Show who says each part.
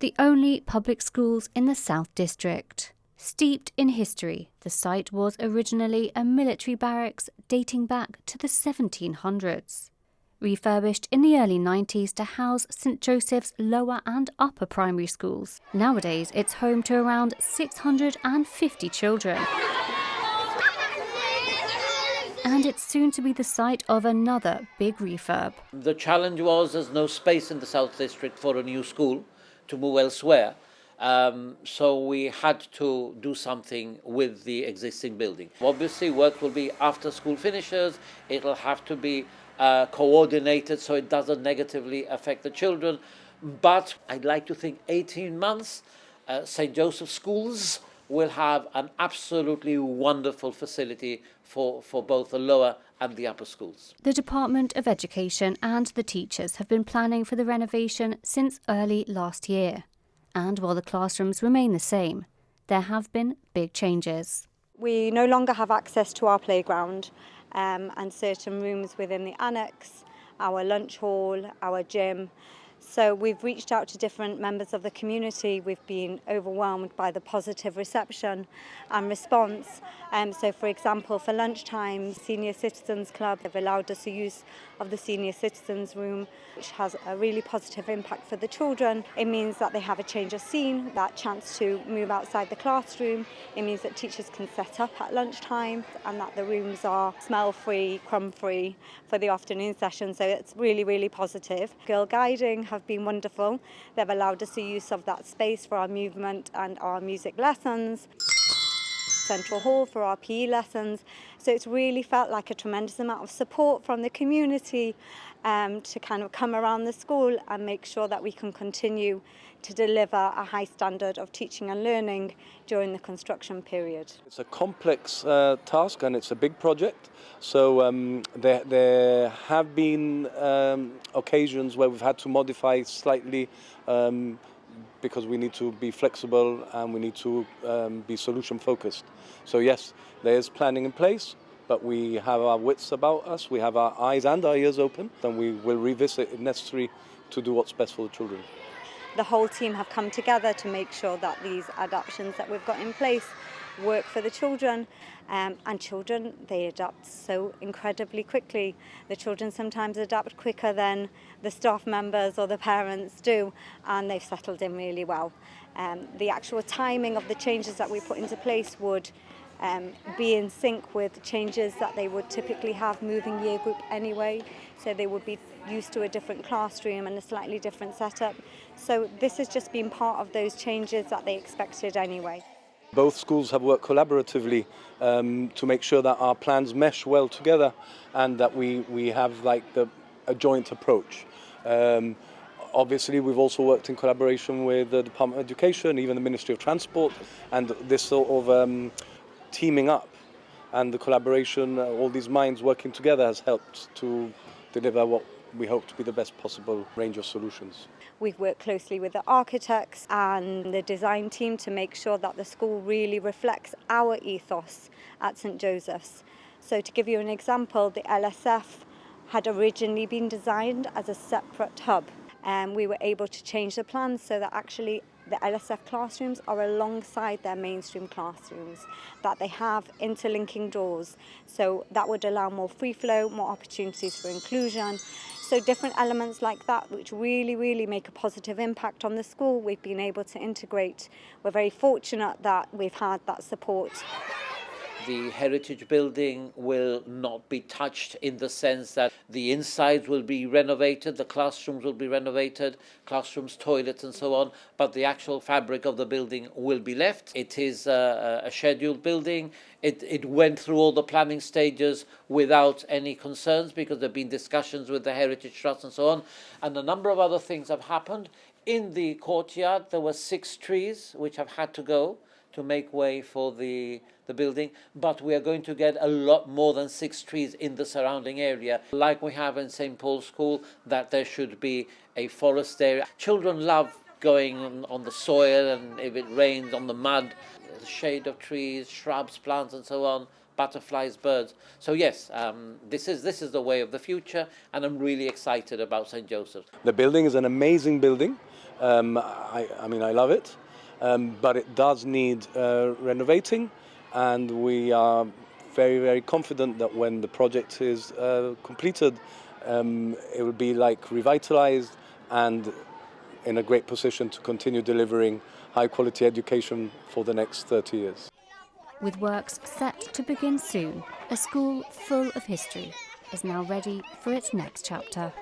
Speaker 1: the only public schools in the South District. Steeped in history, the site was originally a military barracks dating back to the 1700s. Refurbished in the early 90s to house St Joseph's lower and upper primary schools. Nowadays, it's home to around 650 children. And it's soon to be the site of another big refurb.
Speaker 2: The challenge was there's no space in the South District for a new school to move elsewhere. So we had to do something with the existing building. Obviously, work will be after school finishes. It'll have to be coordinated so it doesn't negatively affect the children. But I'd like to think 18 months, St. Joseph Schools will have an absolutely wonderful facility for both the lower and the upper schools.
Speaker 1: The Department of Education and the teachers have been planning for the renovation since early last year. And while the classrooms remain the same, there have been big changes.
Speaker 3: We no longer have access to our playground and certain rooms within the annex, our lunch hall, our gym. So we've reached out to different members of the community. We've been overwhelmed by the positive reception and response. So for example, for lunchtime, Senior Citizens Club have allowed us the use of the Senior Citizens Room, which has a really positive impact for the children. It means that they have a change of scene, that chance to move outside the classroom. It means that teachers can set up at lunchtime and that the rooms are smell-free, crumb-free for the afternoon session. So it's really, really positive. Girl guiding have been wonderful. They've allowed us the use of that space for our movement and our music lessons. Central Hall for our PE lessons. So it's really felt like a tremendous amount of support from the community to kind of come around the school and make sure that we can continue to deliver a high standard of teaching and learning during the construction period.
Speaker 4: It's a complex task and it's a big project. So there have been occasions where we've had to modify slightly because we need to be flexible and we need to be solution focused. So yes, there is planning in place, but we have our wits about us, we have our eyes and our ears open, and we will revisit if necessary to do what's best for the children.
Speaker 3: The whole team have come together to make sure that these adaptations that we've got in place work for the children. And children, they adapt so incredibly quickly. The children sometimes adapt quicker than the staff members or the parents do, and they've settled in really well. The actual timing of the changes that we put into place would be in sync with changes that they would typically have moving year group anyway. So they would be used to a different classroom and a slightly different setup. So this has just been part of those changes that they expected anyway.
Speaker 4: Both schools have worked collaboratively to make sure that our plans mesh well together and that we have like a joint approach. Obviously, we've also worked in collaboration with the Department of Education, even the Ministry of Transport, and this sort of teaming up and the collaboration, all these minds working together has helped to deliver what we hope to be the best possible range of solutions.
Speaker 3: We've worked closely with the architects and the design team to make sure that the school really reflects our ethos at St Joseph's. So to give you an example, the LSF had originally been designed as a separate hub, and we were able to change the plans so that actually the LSF classrooms are alongside their mainstream classrooms, that they have interlinking doors. So that would allow more free flow, more opportunities for inclusion. So different elements like that, which really, really make a positive impact on the school, we've been able to integrate. We're very fortunate that we've had that support.
Speaker 2: The heritage building will not be touched in the sense that the insides will be renovated, the classrooms will be renovated, classrooms, toilets and so on, but the actual fabric of the building will be left. It is a scheduled building. It went through all the planning stages without any concerns because there have been discussions with the Heritage Trust and so on, and a number of other things have happened. In the courtyard there were 6 trees which have had to go to make way for the building, but we are going to get a lot more than 6 trees in the surrounding area, like we have in St Paul's School, that there should be a forest area. Children love going on the soil and if it rains on the mud, the shade of trees, shrubs, plants and so on, butterflies, birds. So yes, this is the way of the future, and I'm really excited about St Joseph's.
Speaker 4: The building is an amazing building. I mean, I love it, but it does need renovating, and we are very, very confident that when the project is completed, it will be like revitalized and in a great position to continue delivering high quality education for the next 30 years.
Speaker 1: With works set to begin soon, a school full of history is now ready for its next chapter.